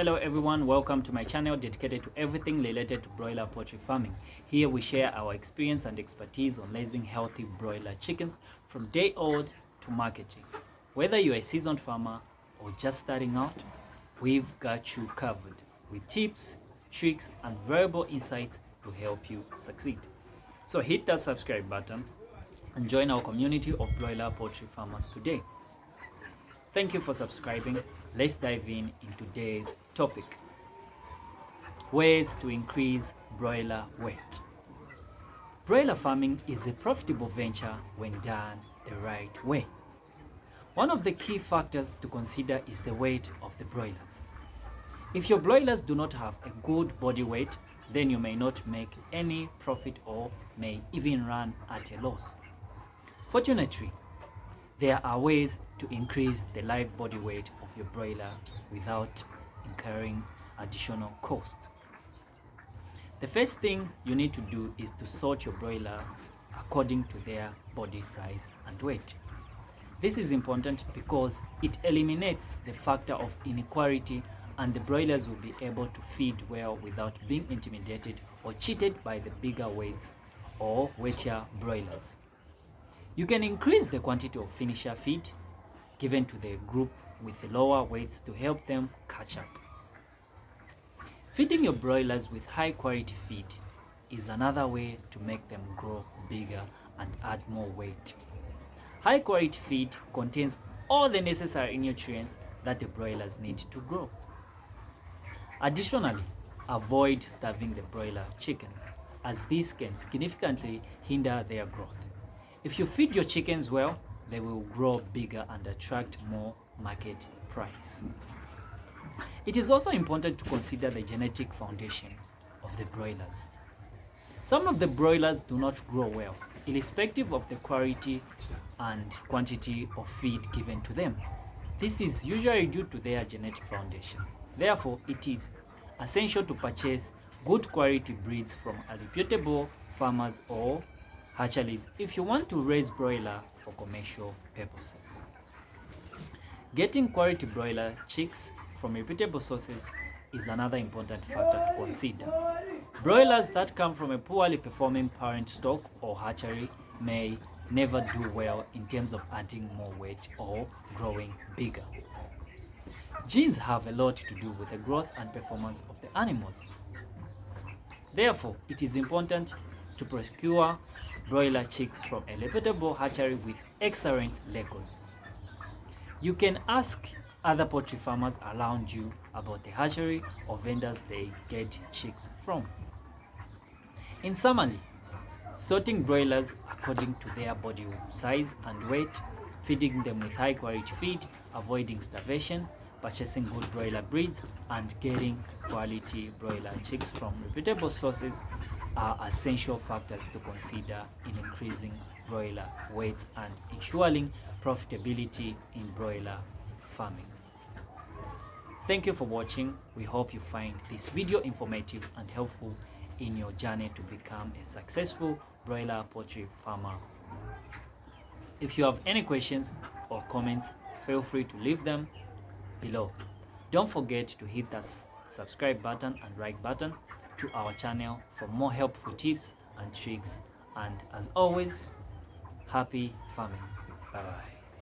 Hello everyone, welcome to my channel dedicated to everything related to broiler poultry farming. Here we share our experience and expertise on raising healthy broiler chickens from day old to marketing. Whether you're a seasoned farmer or just starting out, we've got you covered with tips, tricks and valuable insights to help you succeed. So hit that subscribe button and join our community of broiler poultry farmers today. Thank you for subscribing. Let's dive in today's topic. Ways to increase broiler weight. Broiler farming is a profitable venture when done the right way. One of the key factors to consider is the weight of the broilers. If your broilers do not have a good body weight, then you may not make any profit or may even run at a loss. Fortunately, there are ways to increase the live body weight of your broiler without incurring additional cost. The first thing you need to do is to sort your broilers according to their body size and weight. This is important because it eliminates the factor of inequality and the broilers will be able to feed well without being intimidated or cheated by the bigger weights or weightier broilers. You can increase the quantity of finisher feed given to the group with the lower weights to help them catch up. Feeding your broilers with high quality feed is another way to make them grow bigger and add more weight. High quality feed contains all the necessary nutrients that the broilers need to grow. Additionally, avoid starving the broiler chickens, as this can significantly hinder their growth. If you feed your chickens well, they will grow bigger and attract more market price. It is also important to consider the genetic foundation of the broilers. Some of the broilers do not grow well, irrespective of the quality and quantity of feed given to them. This is usually due to their genetic foundation. Therefore, it is essential to purchase good quality breeds from reputable farmers or hatcheries if you want to raise broiler for commercial purposes. Getting quality broiler chicks from reputable sources is another important factor to consider. Broilers that come from a poorly performing parent stock or hatchery may never do well in terms of adding more weight or growing bigger. Genes have a lot to do with the growth and performance of the animals. Therefore, it is important to procure broiler chicks from a reputable hatchery with excellent records. You can ask other poultry farmers around you about the hatchery or vendors they get chicks from. In summary, sorting broilers according to their body size and weight, feeding them with high quality feed, avoiding starvation, purchasing good broiler breeds, and getting quality broiler chicks from reputable sources are essential factors to consider in increasing broiler weights and ensuring profitability in broiler farming. Thank you for watching. We hope you find this video informative and helpful in your journey to become a successful broiler poultry farmer. If you have any questions or comments, feel free to leave them below. Don't forget to hit that subscribe button and like button to our channel for more helpful tips and tricks, and as always, happy farming. Bye bye.